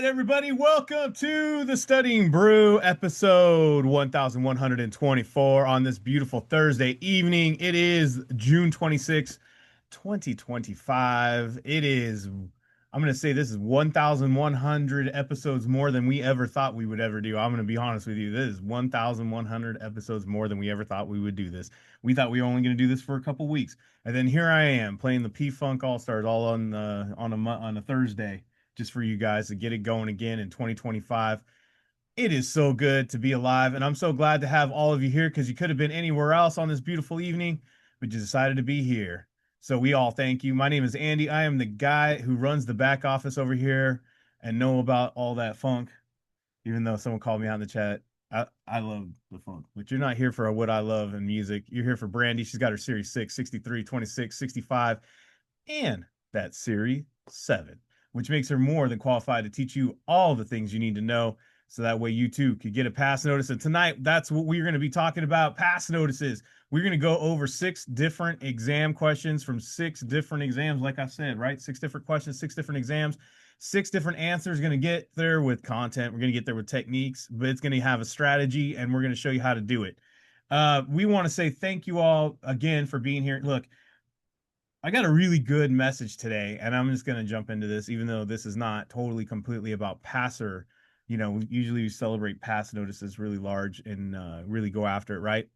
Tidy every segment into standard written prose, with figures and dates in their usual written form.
right, everybody, welcome to the Studying Brew episode 1124 on this beautiful Thursday evening. It is June 26th, 2025. I'm going to say this is 1,100 episodes more than we ever thought we would ever do. I'm going to be honest with you. This is 1,100 episodes more than we ever thought we would do this. We thought we were only going to do this for a couple weeks. And then here I am playing the P-Funk All-Stars all on a Thursday just for you guys to get it going again in 2025. It is so good to be alive, and I'm so glad to have all of you here because you could have been anywhere else on this beautiful evening, but you decided to be here. So we all thank you. My name is Andy. I am the guy who runs the back office over here and know about all that funk, even though someone called me out in the chat. I love the funk, but you're not here for what I love in music. You're here for Brandy. She's got her Series 6, 63, 26, 65, and that Series 7, which makes her more than qualified to teach you all the things you need to know so that way you too could get a pass notice. And tonight, that's what we're going to be talking about, pass notices. We're going to go over 6 different exam questions from 6 different exams, like I said, right? 6 different questions, 6 different exams, 6 different answers. Going to get there with content. We're going to get there with techniques, but it's going to have a strategy, and we're going to show you how to do it. We want to say thank you all again for being here. Look, I got a really good message today, and I'm just going to jump into this, even though this is not totally completely about passer. Usually we celebrate pass notices really large and really go after it, right?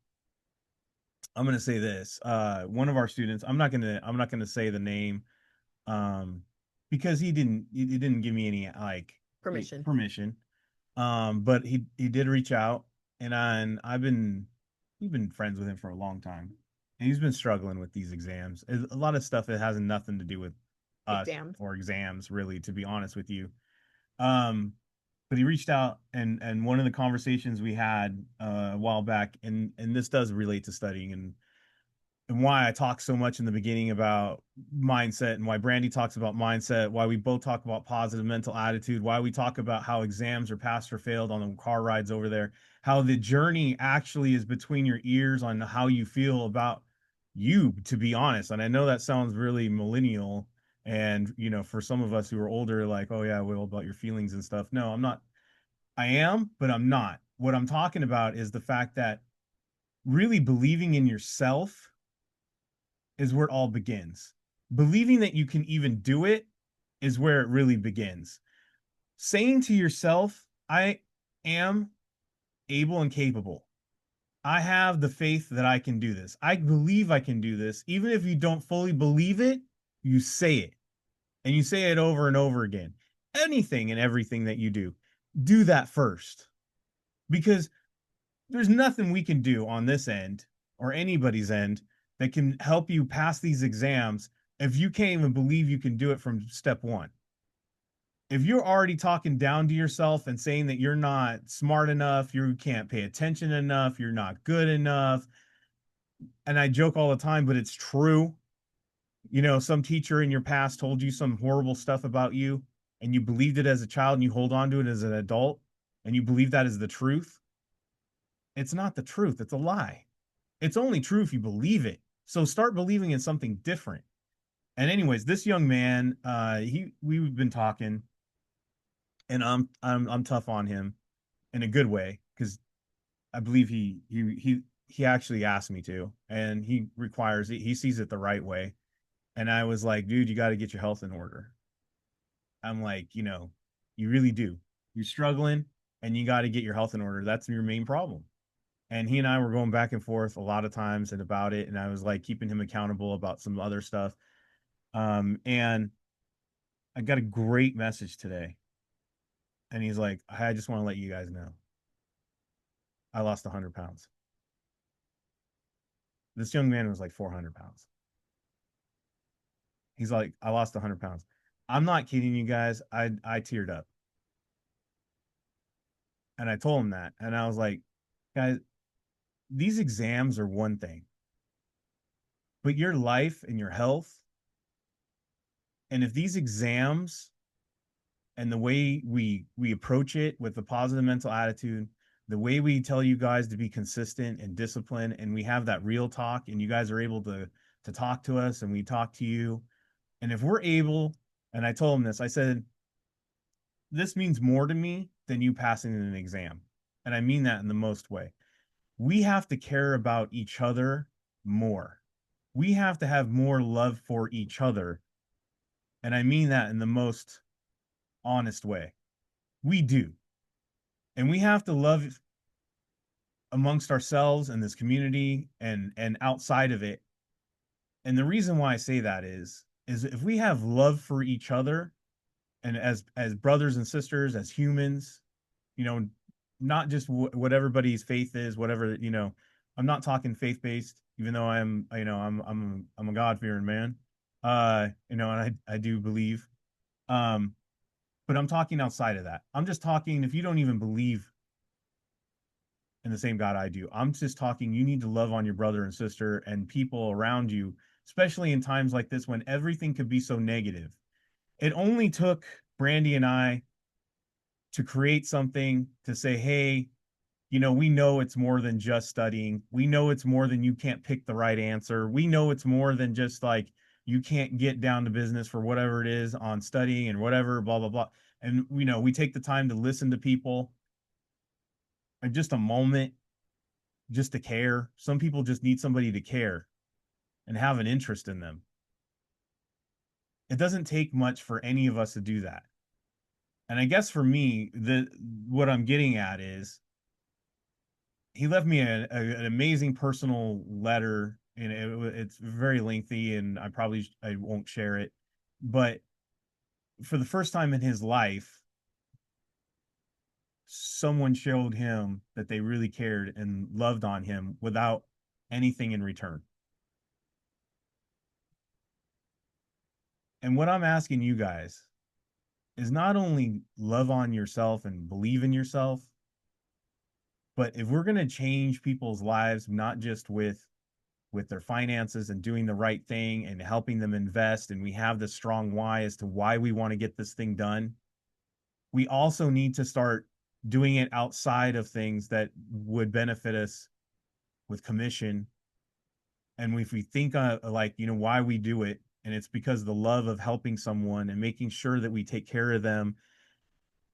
I'm going to say this. One of our students, I'm not going to say the name, because he didn't give me any like Permission. permission. But he did reach out, and we've been friends with him for a long time, and he's been struggling with these exams. A lot of stuff that has nothing to do with us Exams. or exams, really, to be honest with you. Um, but he reached out, and one of the conversations we had a while back, and this does relate to studying and why I talk so much in the beginning about mindset, and why Brandy talks about mindset, why we both talk about positive mental attitude, why we talk about how exams are passed or failed on the car rides over there, how the journey actually is between your ears on how you feel about you, to be honest. And I know that sounds really millennial. And, for some of us who are older, like, oh, yeah, well, about your feelings and stuff. No, I'm not. I am, but I'm not. What I'm talking about is the fact that really believing in yourself is where it all begins. Believing that you can even do it is where it really begins. Saying to yourself, I am able and capable. I have the faith that I can do this. I believe I can do this. Even if you don't fully believe it, you say it. And you say it over and over again. Anything and everything that you do that first. Because there's nothing we can do on this end or anybody's end that can help you pass these exams if you can't even believe you can do it from step one. If you're already talking down to yourself and saying that you're not smart enough, you can't pay attention enough, you're not good enough, and I joke all the time, but it's true. Some teacher in your past told you some horrible stuff about you, and you believed it as a child, and you hold on to it as an adult, and you believe that is the truth. It's not the truth, it's a lie. It's only true if you believe it. So start believing in something different. And anyways, this young man, we've been talking, and I'm tough on him in a good way because I believe he actually asked me to, and he requires it. He sees it the right way. And I was like, dude, you got to get your health in order. I'm like, you really do. You're struggling, and you got to get your health in order. That's your main problem. And he and I were going back and forth a lot of times and about it, and I was like keeping him accountable about some other stuff. And I got a great message today, and he's like, I just want to let you guys know I lost 100 pounds. This young man was like 400 pounds. He's like, I lost 100 pounds. I'm not kidding you guys. I teared up, and I told him that, and I was like, guys, these exams are one thing, but your life and your health, and if these exams and the way we approach it with a positive mental attitude, the way we tell you guys to be consistent and disciplined, and we have that real talk, and you guys are able to talk to us, and we talk to you, and if we're able, and I told him this, I said, this means more to me than you passing an exam. And I mean that in the most way. We have to care about each other more. We have to have more love for each other. And I mean that in the most honest way. We do. And we have to love amongst ourselves and this community and outside of it. And the reason why I say that is if we have love for each other and as brothers and sisters, as humans, you know, not just what everybody's faith is, whatever, I'm not talking faith based, even though I'm a God fearing man, and I do believe, um, but I'm talking outside of that. I'm just talking if you don't even believe in the same God I do. I'm just talking you need to love on your brother and sister and people around you, especially in times like this when everything could be so negative. It only took Brandy and I to create something to say, hey, we know it's more than just studying. We know it's more than you can't pick the right answer. We know it's more than just like you can't get down to business for whatever it is on studying and whatever, blah, blah, blah. And, we take the time to listen to people and just a moment just to care. Some people just need somebody to care and have an interest in them. It doesn't take much for any of us to do that. And I guess for me, what I'm getting at is he left me an amazing personal letter, and it's very lengthy, and I won't share it. But for the first time in his life, someone showed him that they really cared and loved on him without anything in return. And what I'm asking you guys is not only love on yourself and believe in yourself, but if we're going to change people's lives, not just with their finances and doing the right thing and helping them invest, and we have the strong why as to why we want to get this thing done, we also need to start doing it outside of things that would benefit us with commission. And if we think why we do it, and it's because of the love of helping someone and making sure that we take care of them,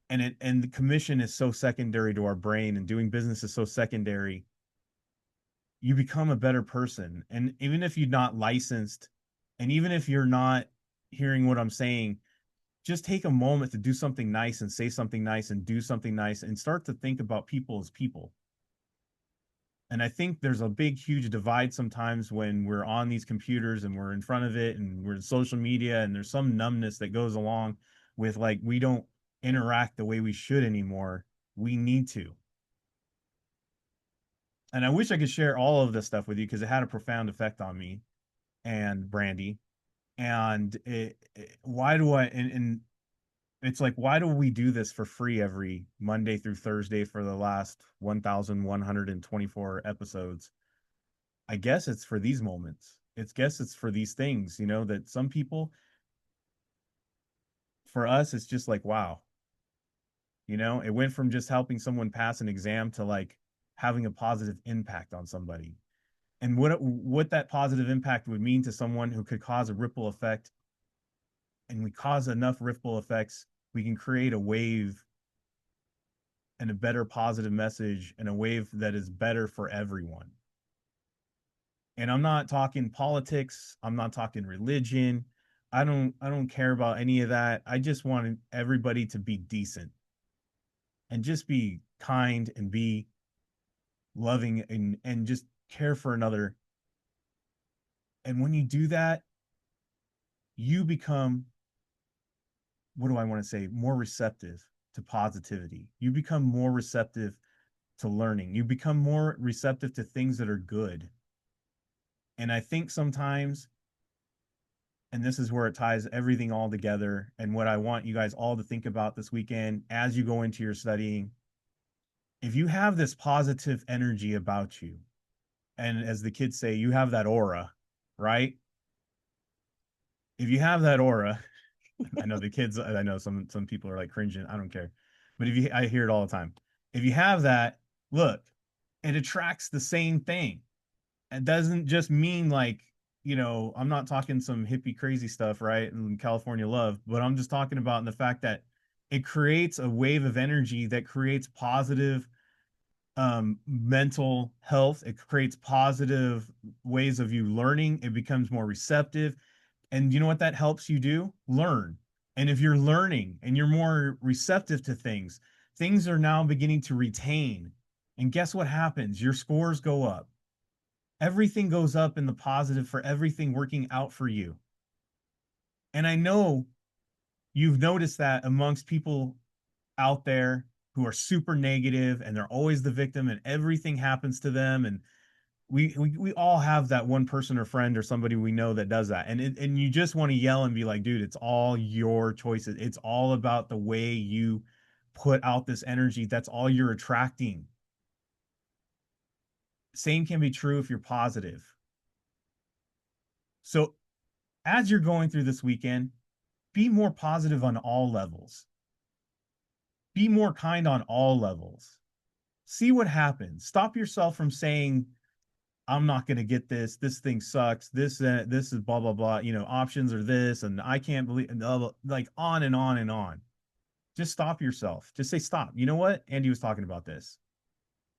and the commission is so secondary to our brain, and doing business is so secondary, you become a better person. And even if you're not licensed, and even if you're not hearing what I'm saying, just take a moment to do something nice and say something nice and do something nice and start to think about people as people. And I think there's a big, huge divide sometimes when we're on these computers and we're in front of it and we're in social media, and there's some numbness that goes along with like we don't interact the way we should anymore. We need to. And I wish I could share all of this stuff with you because it had a profound effect on me and Brandy. And why do I, and it's like, why do we do this for free every Monday through Thursday for the last 1,124 episodes? I guess it's for these moments. It's for these things, that some people, for us, it's just like, wow, it went from just helping someone pass an exam to like having a positive impact on somebody. And what that positive impact would mean to someone who could cause a ripple effect, and we cause enough ripple effects, we can create a wave and a better positive message and a wave that is better for everyone. And I'm not talking politics, I'm not talking religion. I don't care about any of that. I just want everybody to be decent and just be kind and be loving and just care for another. And when you do that, you become, what do I want to say, more receptive to positivity. You become more receptive to learning. You become more receptive to things that are good. And I think sometimes, and this is where it ties everything all together, and what I want you guys all to think about this weekend as you go into your studying, if you have this positive energy about you, and as the kids say, you have that aura, right? If you have that aura, I know the kids, I know some people are like cringing. I don't care. But I hear it all the time. If you have that, look, it attracts the same thing. It doesn't just mean like, I'm not talking some hippie crazy stuff, right? And California love, but I'm just talking about in the fact that It creates a wave of energy that creates positive mental health. It creates positive ways of you learning. It becomes more receptive. And you know what that helps you do? Learn. And if you're learning and you're more receptive to things, things are now beginning to retain. And guess what happens? Your scores go up. Everything goes up in the positive for everything working out for you. And I know you've noticed that amongst people out there who are super negative and they're always the victim and everything happens to them. And we all have that one person or friend or somebody we know that does that. And you just want to yell and be like, dude, it's all your choices. It's all about the way you put out this energy. That's all you're attracting. Same can be true if you're positive. So as you're going through this weekend, be more positive on all levels. Be more kind on all levels. See what happens. Stop yourself from saying, I'm not going to get this. This thing sucks. This is blah blah blah. You know, options are this, and I can't believe, like on and on and on. Just stop yourself. Just say stop. You know what? Andy was talking about this.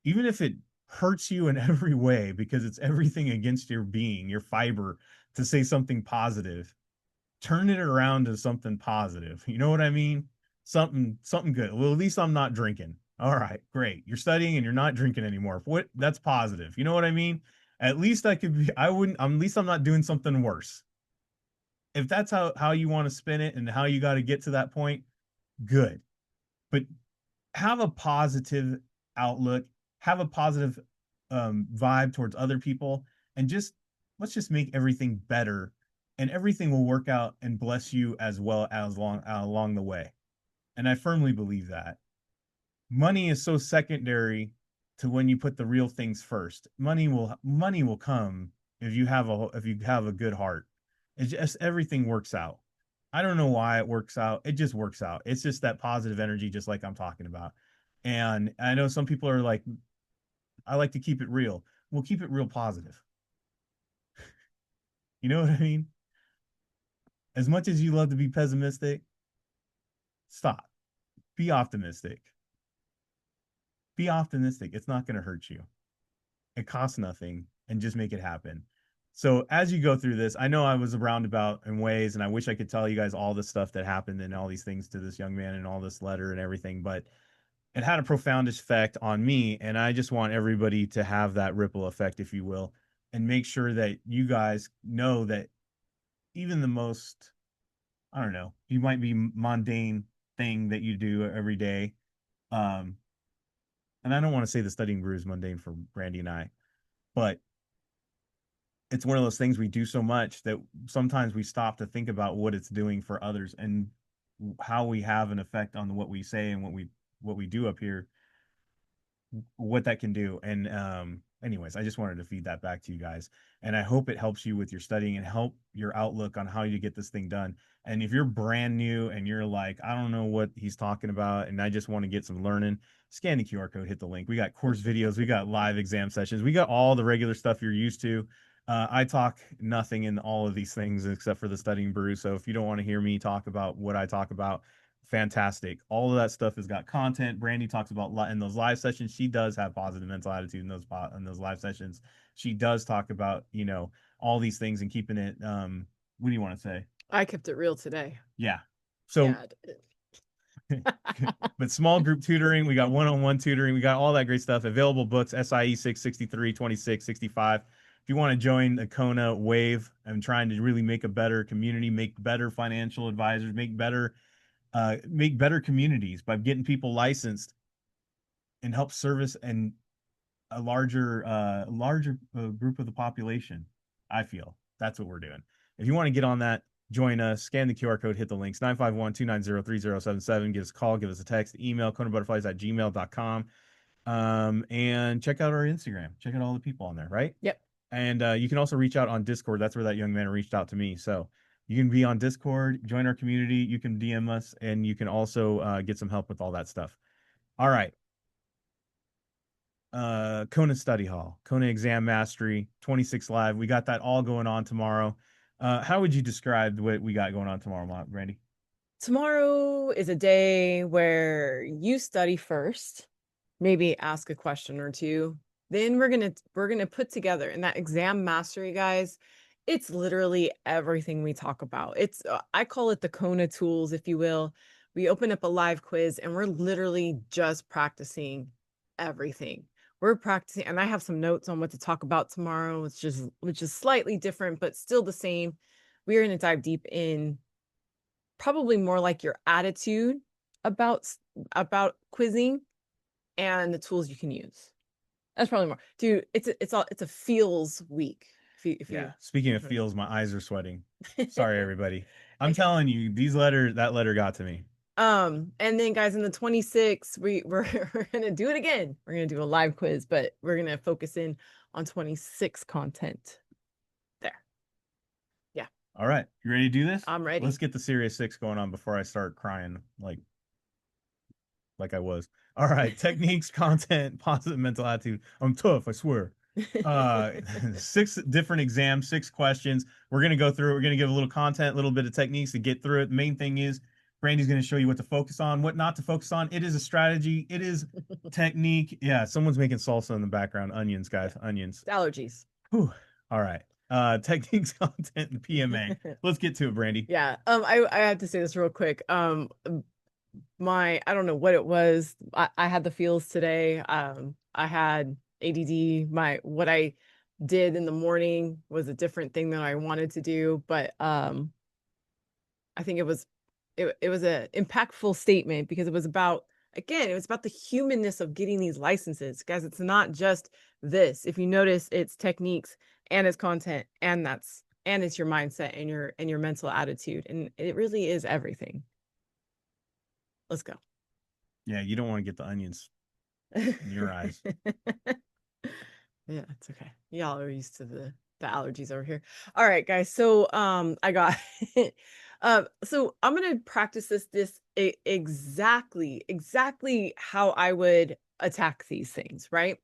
Even if it hurts you in every way, because it's everything against your being, your fiber, to say something positive, turn it around to something positive. You know what I mean? Something good. Well, at least I'm not drinking. All right, great. You're studying and you're not drinking anymore. What That's positive. You know what I mean? At least I could be, I wouldn't, at least I'm not doing something worse. If that's how you want to spin it and how you got to get to that point, good. But have a positive outlook, have a positive vibe towards other people, and just let's just make everything better, and everything will work out and bless you as well as along the way. And I firmly believe that money is so secondary to when you put the real things first. Money will come if you have a good heart. It's just everything works out. I don't know why it works out. It just works out. It's just that positive energy, just like I'm talking about. And I know some people are like, I like to keep it real. We'll keep it real positive. You know what I mean? As much as you love to be pessimistic, stop. Be optimistic. Be optimistic. It's not going to hurt you. It costs nothing, and just make it happen. So as you go through this, I know I was a roundabout in ways, and I wish I could tell you guys all the stuff that happened and all these things to this young man and all this letter and everything, but it had a profound effect on me. And I just want everybody to have that ripple effect, if you will, and make sure that you guys know that even the most, I don't know, you might be mundane thing that you do every day. Um, and I don't want to say the Studying Brew is mundane for Brandy and I, but it's one of those things we do so much that sometimes we stop to think about what it's doing for others and how we have an effect on what we say and what we do up here, what that can do. And anyways, I just wanted to feed that back to you guys. And I hope it helps you with your studying and help your outlook on how you get this thing done. And if you're brand new and you're like, I don't know what he's talking about, and I just want to get some learning, scan the QR code, hit the link. We got course videos, we got live exam sessions, we got all the regular stuff you're used to. I talk nothing in all of these things except for the Studying Brew. So if you don't want to hear me talk about what I talk about, fantastic. All of that stuff has got content. Brandy talks about in those live sessions. She does have positive mental attitude in those live sessions. She does talk about, all these things and keeping it. What do you want to say? I kept it real today. Yeah. So, Yeah. but small group tutoring, we got one-on-one tutoring, we got all that great stuff. Available books, SIE 663, 26, 65. If you want to join the Kona wave and trying to really make a better community, make better financial advisors, make better communities by getting people licensed and help service and a larger group of the population. I feel that's what we're doing. If you want to get on that, join us, scan the QR code, hit the links, 951-290-3077. Give us a call, give us a text, email, KonaButterflyz@gmail.com. And check out our Instagram. Check out all the people on there, right? Yep. And you can also reach out on Discord. That's where that young man reached out to me. So you can be on Discord, join our community. You can DM us, and you can also get some help with all that stuff. All right. Kona Study Hall, Kona Exam Mastery, 26 Live. We got that all going on tomorrow. How would you describe what we got going on tomorrow, Randy? Tomorrow is a day where you study first, maybe ask a question or two. Then we're gonna put together in that exam mastery, guys. It's literally everything we talk about. It's I call it the Kona tools, if you will. We open up a live quiz and we're literally just practicing everything. We're practicing, and I have some notes on what to talk about tomorrow, which is slightly different, but still the same. We're gonna dive deep in probably more like your attitude about about quizzing and the tools you can use. That's probably more. Dude, it's a feels week. If Yeah. you Speaking of feels, my eyes are sweating. Sorry, everybody. I'm Okay. telling you, that letter got to me. And then guys, in the 26th, we're gonna do it again. We're gonna do a live quiz, but we're gonna focus in on 26 content there. Yeah, All right. You ready to do this? I'm Let's ready. get the Serious Six going on before I start crying like I was. All right. Techniques, content, positive mental attitude. I'm tough, I swear. Uh six different exams, six questions. We're gonna go through it. We're gonna give a little content, a little bit of techniques to get through it. The main thing is Brandy's gonna show you what to focus on, what not to focus on. It is a strategy, it is technique. Yeah, someone's making salsa in the background. Onions, Yeah, guys, onions. it's allergies. Whew. All right. Techniques, content, and PMA. Let's get to it, Brandy. Yeah. I have to say this real quick. My I don't know what it was. I had the feels today. I had ADD. My what I did in the morning was a different thing than I wanted to do, but I think it was a impactful statement because it was about, again, it was about the humanness of getting these licenses. Guys, it's not just this. If you notice, it's techniques and it's content, and it's your mindset and your mental attitude, and it really is everything. Let's go. Yeah, you don't want to get the onions in your eyes. Yeah, it's okay. Y'all are used to the allergies over here. All right, guys. So I got so I'm gonna practice exactly how I would attack these things, right?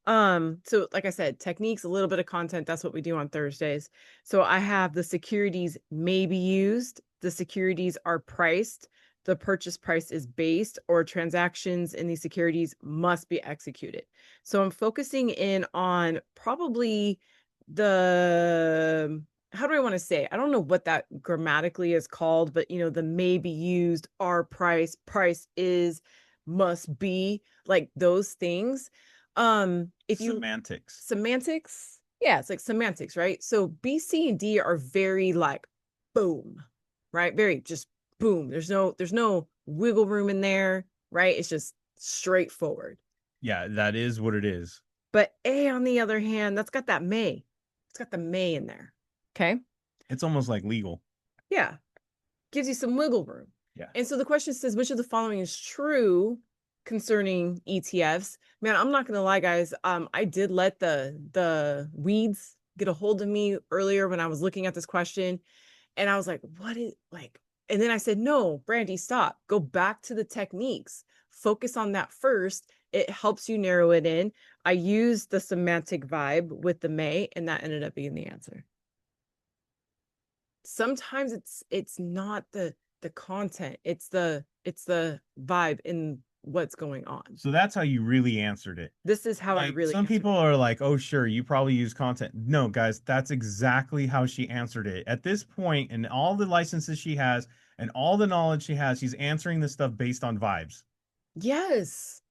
So like I said, techniques, a little bit of content, that's what we do on Thursdays. So I have the securities may be used, the securities are priced, the purchase price is based, or transactions in these securities must be executed. So I'm focusing in on probably the, how do I want to say? I don't know what that grammatically is called, but the may be used, are price, price is, must be, like those things. If you Semantics. Semantics, yeah, it's like semantics, right? So B, C, and D are very like boom, right? Very just boom. There's no wiggle room in there, right? It's just straightforward. Yeah, that is what it is. But A, on the other hand, that's got that may. It's got the may in there. Okay. It's almost like legal. Yeah. Gives you some wiggle room. Yeah. And so the question says, which of the following is true concerning ETFs? Man, I'm not gonna lie, guys. I did let the weeds get a hold of me earlier when I was looking at this question. And I was like, what is like, and then I said, no, Brandy, stop. Go back to the techniques. Focus on that first. It helps you narrow it in. I used the semantic vibe with the may, and that ended up being the answer. Sometimes it's not the content, it's the vibe in what's going on. So that's how you really answered it. This is how I Like really some answered people it. are like, "Oh, sure, you probably use content." No, guys, that's exactly how she answered it. At this point, and all the licenses she has and all the knowledge she has, she's answering this stuff based on vibes. Yes,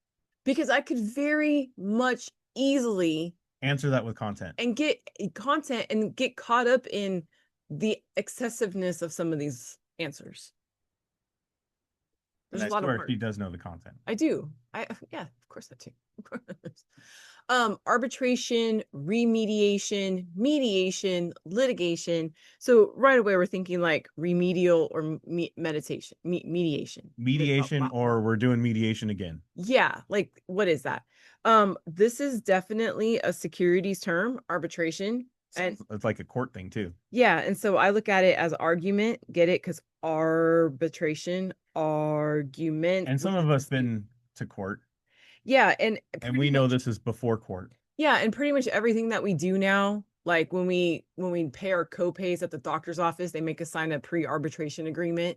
because I could very much easily Answer that with content. and get content and get caught up in the excessiveness of some of these answers. And There's I a lot of swear work. she does know the content. I do. Yeah, of course I do. Of course. Arbitration, remediation, mediation, litigation. So right away we're thinking like remedial or mediation. Mediation, or we're doing mediation again. Yeah, like what is that? This is definitely a securities term, arbitration. And It's like a court thing too. yeah, and so I look at it as argument, get it? Because arbitration, argument, And which some is of us dispute. been to court, Yeah, and and pretty we know much, this is before court. yeah, and pretty much everything that we do now, like when we pay our co-pays at the doctor's office, they make us sign a pre-arbitration agreement.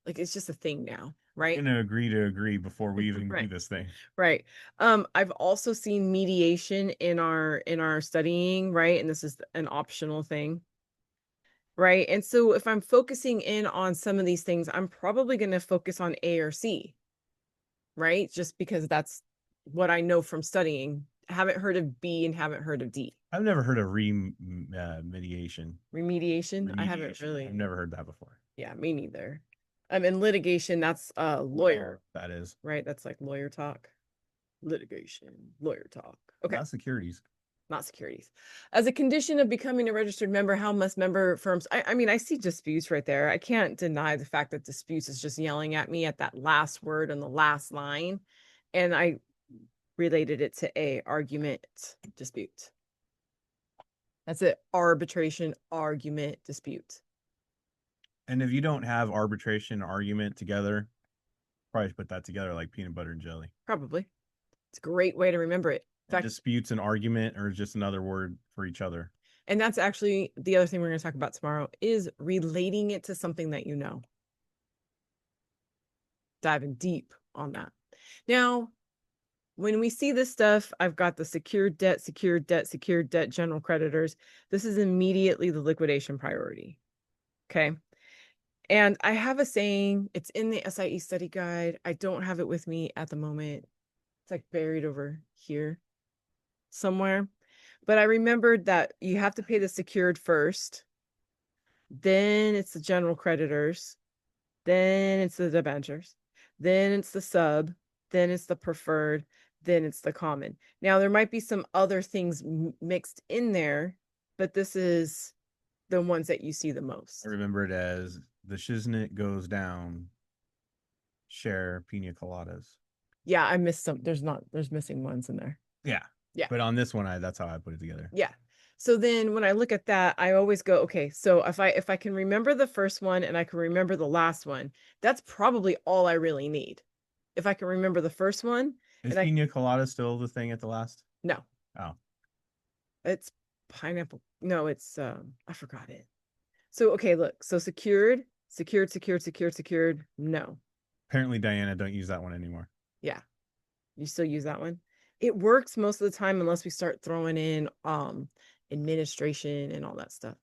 Like it's just a thing now, right? Gonna agree to agree before we even do Right. this thing. Right. I've also seen mediation in our studying, right? And this is an optional thing, right? And so if I'm focusing in on some of these things, I'm probably going to focus on A or C, right? Just because that's what I know from studying. Haven't heard of B and haven't heard of D. I've never heard of mediation. Remediation, I haven't Remediation. I've really. never heard that before. Yeah, me neither. In litigation, that's lawyer, That is right? That's like lawyer talk. Litigation, lawyer talk. Okay. not securities. Not securities. As a condition of becoming a registered member, how must member firms? I mean, I see disputes right there. I can't deny the fact that disputes is just yelling at me at that last word on the last line. And I related it to a argument dispute. That's it. Arbitration, argument, dispute. And if you don't have arbitration argument together, probably put that together like peanut butter and jelly. Probably. It's a great way to remember it. In And fact, disputes and argument are just another word for each other. and that's actually the other thing we're going to talk about tomorrow is relating it to something that you know. Diving deep on that. Now, when we see this stuff, I've got the secured debt, secured debt, secured debt, general creditors. This is immediately the liquidation priority. Okay. And I have a saying, it's in the SIE study guide. I don't have it with me at the moment. It's like buried over here somewhere. But I remembered that you have to pay the secured first. Then it's the general creditors. Then it's the debentures. Then it's the sub. Then it's the preferred. Then it's the common. Now, there might be some other things mixed in there, but this is the ones that you see the most. I remember it as the shiznit goes down, share pina coladas. Yeah, I missed some. There's missing ones in there. Yeah. Yeah. But on this one, that's how I put it together. Yeah. So then when I look at that, I always go, okay, so if I can remember the first one and I can remember the last one, that's probably all I really need. If I can remember the first one Is and I pina colada still the thing at the last? no, Oh, it's pineapple. No, it's I forgot it. So okay, look. So secured, secured, secured, secured, secured. No. apparently Diana don't use that one anymore. Yeah. You still use that one? It works most of the time unless we start throwing in administration and all that stuff.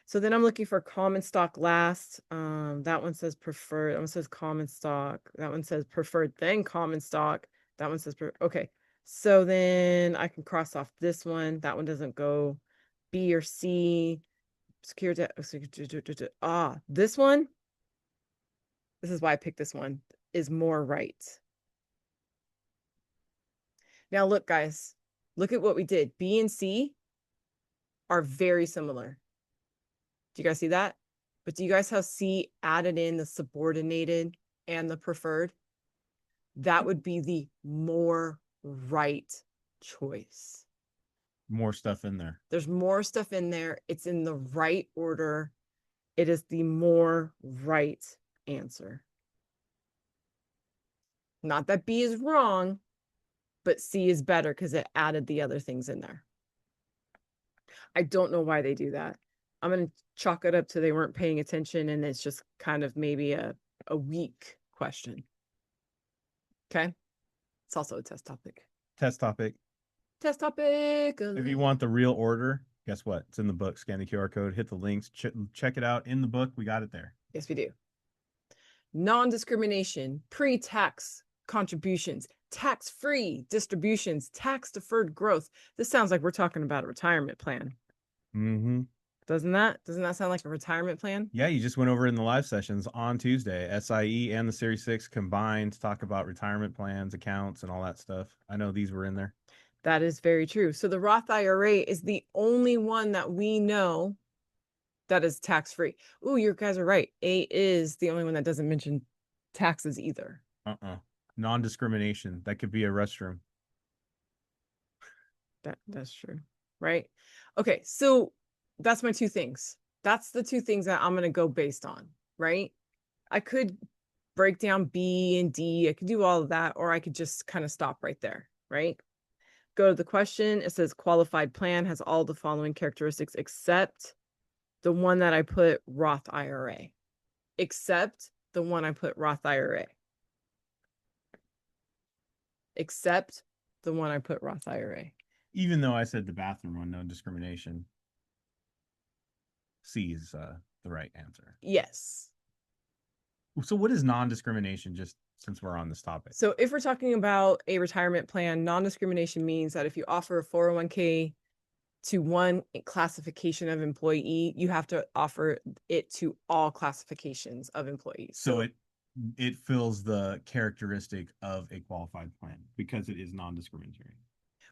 So then I'm looking for common stock last. That one says preferred. That one says common stock. That one says preferred, then common stock. That one says okay. So then I can cross off this one. That one doesn't go. B or C. Secure debt. This one. This is why I picked this one. Is more right. Now look, guys. Look at what we did. B and C are very similar. Do you guys see that? But do you guys have C added in the subordinated and the preferred? That would be the more right choice. More stuff in there. There's more stuff in there. It's in the right order. It is the more right answer. Not that B is wrong, but C is better because it added the other things in there. I don't know why they do that. I'm going to chalk it up to they weren't paying attention and it's just kind of maybe a weak question. Okay. It's also a test topic. Test topic. Test topic. If you want the real order, guess what? It's in the book. Scan the QR code, hit the links, check it out in the book. We got it there. Yes, we do. Non-discrimination, pre-tax contributions, tax-free distributions, tax-deferred growth. This sounds like we're talking about a retirement plan. Mm-hmm. Doesn't that sound like a retirement plan? Yeah, you just went over it in the live sessions on Tuesday. SIE and the Series 6 combined to talk about retirement plans, accounts, and all that stuff. I know these were in there. That is very true. So the Roth IRA is the only one that we know that is tax-free. Ooh, you guys are right. A is the only one that doesn't mention taxes either. Non-discrimination. That could be a restroom. That's true. Right? Okay, so that's my two things. That's the two things that I'm going to go based on, right? I could break down B and D. I could do all of that, or I could just kind of stop right there, right? Go to the question. It says qualified plan has all the following characteristics except the one that I put Roth IRA, except the one I put Roth IRA. Except the one I put Roth IRA. Even though I said the bathroom one, no discrimination. C is the right answer. Yes. So what is non-discrimination, just since we're on this topic? So if we're talking about a retirement plan, non-discrimination means that if you offer a 401k to one classification of employee, you have to offer it to all classifications of employees. So it fills the characteristic of a qualified plan because it is non-discriminatory.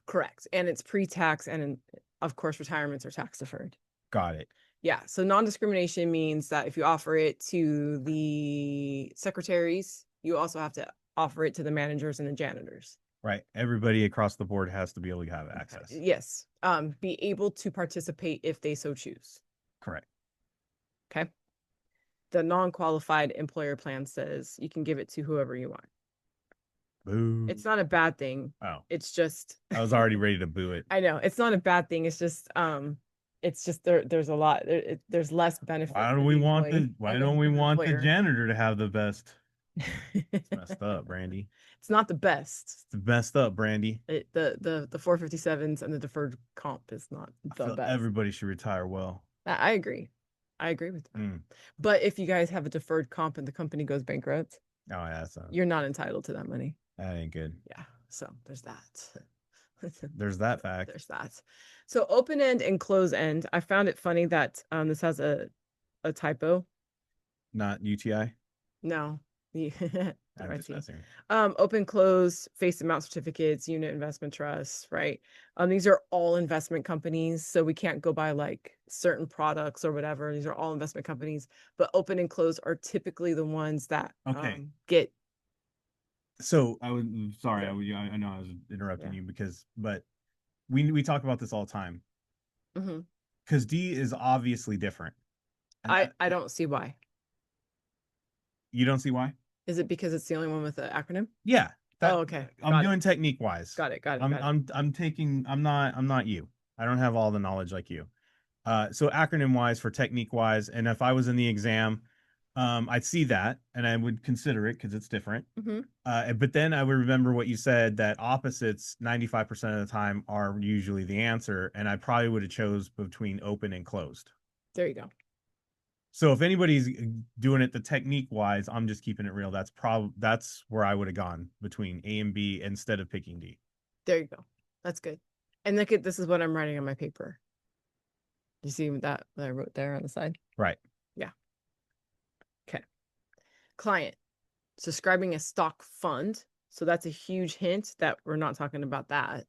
Correct. And it's pre-tax, and of course, retirements are tax deferred. Got it. Yeah. So non-discrimination means that if you offer it to the secretaries, you also have to offer it to the managers and the janitors. Right. Everybody across the board has to be able to have access. Yes. Be able to participate if they so choose. Correct. Okay. The non-qualified employer plan says you can give it to whoever you want. Boo. It's not a bad thing. Oh. It's just I was already ready to boo it. I know it's not a bad thing. It's just there's a lot there's less benefit. Why don't we want the janitor to have the best? It's messed up, Brandy. It's not the best. It's messed up, Brandy. The 457s and the deferred comp is not the best. Everybody should retire well. I agree. I agree with that. But if you guys have a deferred comp and the company goes bankrupt, oh yeah, you're not entitled to that money. That ain't good. Yeah. So there's that. There's that fact. There's that. So open end and close end. I found it funny that this has a typo. Not UTI? No. I'm just messing. Open close face amount certificates, unit investment trusts, right? These are all investment companies, so we can't go by like certain products or whatever. These are all investment companies, but open and close are typically the ones that get. So I was sorry, I know I was interrupting you but we talk about this all the time. Because D is obviously different. I don't see why. You don't see why? Is it because it's the only one with an acronym? Yeah. Okay. I'm doing technique wise. Got it. I'm not you. I don't have all the knowledge like you. So acronym wise for technique wise, and if I was in the exam, I'd see that and I would consider it because it's different. But then I would remember what you said, that opposites 95% of the time are usually the answer, and I probably would have chose between open and closed. There you go. So if anybody's doing it the technique wise, I'm just keeping it real. That's where I would have gone between A and B instead of picking D. There you go. That's good. And look at, this is what I'm writing on my paper. You see that I wrote there on the side? Right. Yeah. Okay. Client subscribing a stock fund. So that's a huge hint that we're not talking about that.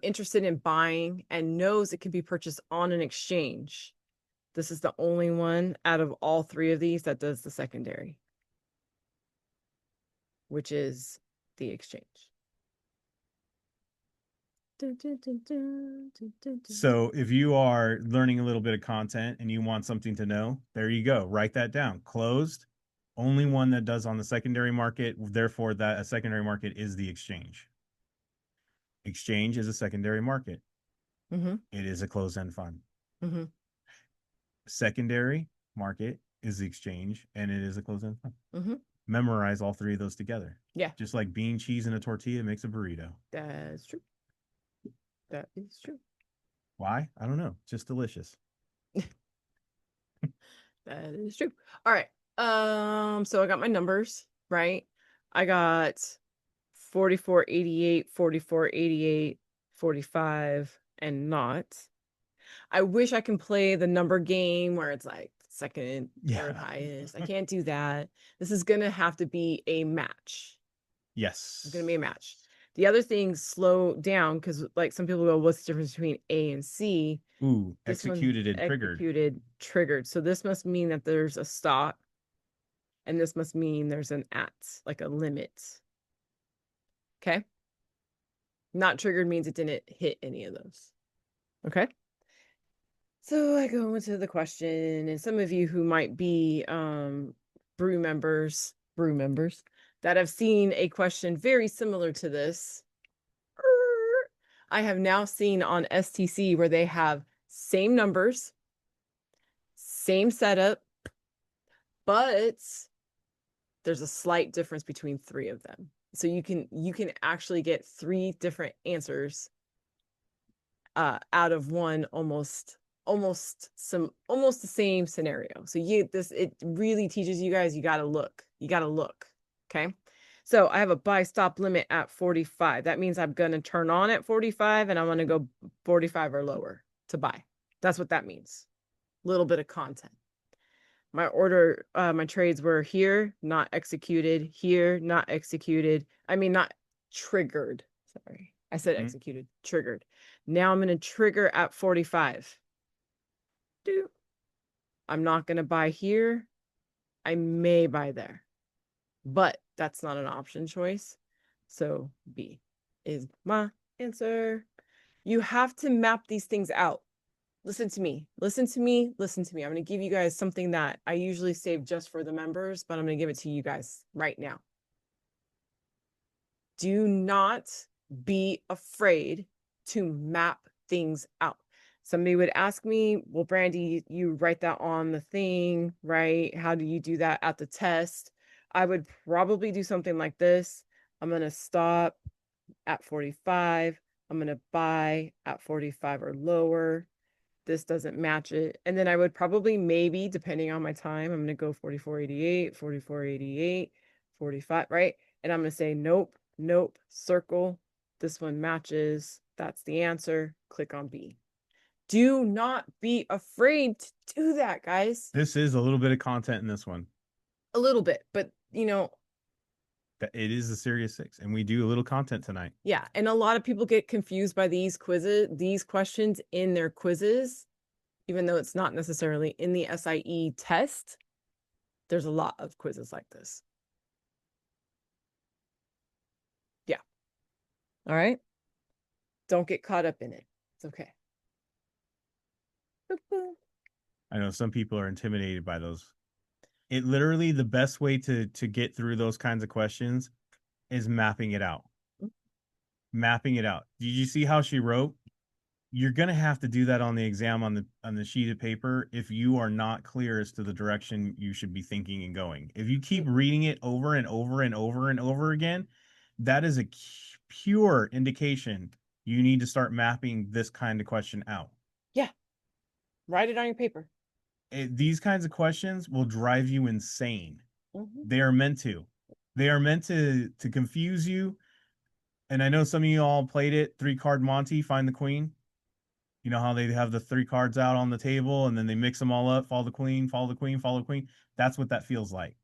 Interested in buying and knows it can be purchased on an exchange. This is the only one out of all three of these that does the secondary, which is the exchange. So if you are learning a little bit of content and you want something to know, there you go. Write that down. Closed, only one that does on the secondary market. Therefore, that a secondary market is the exchange. Exchange is a secondary market. It is a closed-end fund. Secondary market is the exchange, and it is a closed-end fund. Memorize all three of those together. Yeah. Just like bean, cheese, and a tortilla makes a burrito. That's true. That is true. Why? I don't know. Just delicious. That is true. All right. So I got my numbers, right? I got 4488, 4488, 45, and not. I wish I can play the number game where it's like second, third highest. I can't do that. This is going to have to be a match. Yes. It's going to be a match. The other things slow down because like some people go, what's the difference between A and C? Ooh, executed and triggered. Executed, triggered. So this must mean that there's a stop. And this must mean there's an at, like a limit. Okay. Not triggered means it didn't hit any of those. Okay. So I go into the question, and some of you who might be brew members that have seen a question very similar to this, I have now seen on STC where they have same numbers, same setup, but there's a slight difference between 3 of them. So you can actually get 3 different answers out of one almost the same scenario. So it really teaches you guys, you got to look. You got to look. Okay? So I have a buy stop limit at 45. That means I'm going to turn on at 45 and I'm going to go 45 or lower to buy. That's what that means. Little bit of content. My order, my trades were here, not executed, here, not executed. I mean, not triggered. Sorry. I said executed, triggered. Now I'm going to trigger at 45. I'm not going to buy here. I may buy there, but that's not an option choice. So B is my answer. You have to map these things out. Listen to me. Listen to me. Listen to me. I'm going to give you guys something that I usually save just for the members, but I'm going to give it to you guys right now. Do not be afraid to map things out. Somebody would ask me, well, Brandy, you write that on the thing, right? How do you do that at the test? I would probably do something like this. I'm going to stop at 45. I'm going to buy at 45 or lower. This doesn't match it. And then I would probably maybe, depending on my time, I'm going to go 44.88, 44.88, 45, right? And I'm going to say, nope, nope, circle. This one matches. That's the answer. Click on B. Do not be afraid to do that, guys. This is a little bit of content in this one. A little bit, but you know, it is a serious 6, and we do a little content tonight. Yeah, and a lot of people get confused by these questions in their quizzes, even though it's not necessarily in the SIE test. There's a lot of quizzes like this. Yeah. All right. Don't get caught up in it. It's okay. I know some people are intimidated by those. It literally, the best way to get through those kinds of questions is mapping it out. Mapping it out. Did you see how she wrote? You're going to have to do that on the exam on the sheet of paper if you are not clear as to the direction you should be thinking and going. If you keep reading it over and over and over and over again, that is a pure indication you need to start mapping this kind of question out. Yeah. Write it on your paper. These kinds of questions will drive you insane. They are meant to. They are meant to confuse you. And I know some of you all played it, 3-card Monty, find the queen. You know how they have the 3 cards out on the table and then they mix them all up, follow the queen, follow the queen, follow the queen. That's what that feels like.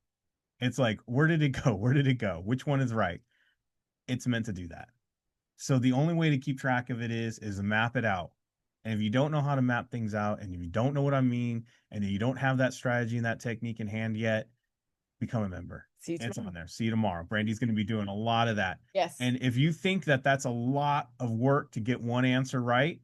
It's like, where did it go? Where did it go? Which one is right? It's meant to do that. So the only way to keep track of it is map it out. And if you don't know how to map things out, and if you don't know what I mean, and you don't have that strategy and that technique in hand yet, become a member. See you tomorrow. It's on there. See you tomorrow. Brandy's going to be doing a lot of that. Yes. And if you think that that's a lot of work to get one answer right,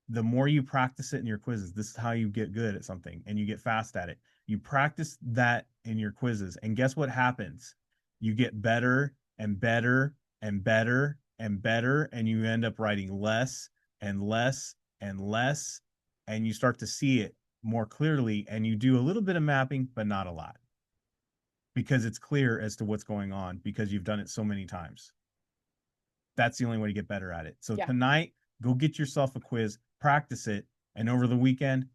the more you practice it in your quizzes, this is how you get good at something and you get fast at it. You practice that in your quizzes, and guess what happens? You get better and better and better and better, and you end up writing less and less and less, and you start to see it more clearly, and you do a little bit of mapping, but not a lot, because it's clear as to what's going on because you've done it so many times. That's the only way to get better at it. So tonight, go get yourself a quiz, practice it, and over the weekend,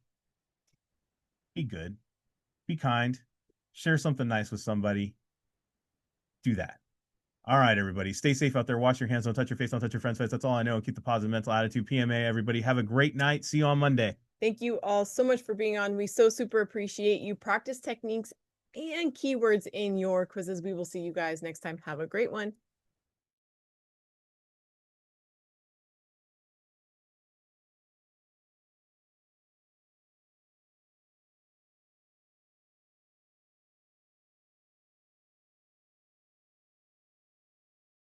be good, be kind, share something nice with somebody. Do that. All right, everybody. Stay safe out there. Wash your hands. Don't touch your face. Don't touch your friend's face. That's all I know. Keep the positive mental attitude. PMA, everybody. Have a great night. See you on Monday. Thank you all so much for being on. We so super appreciate you. Practice techniques and keywords in your quizzes. We will see you guys next time. Have a great one.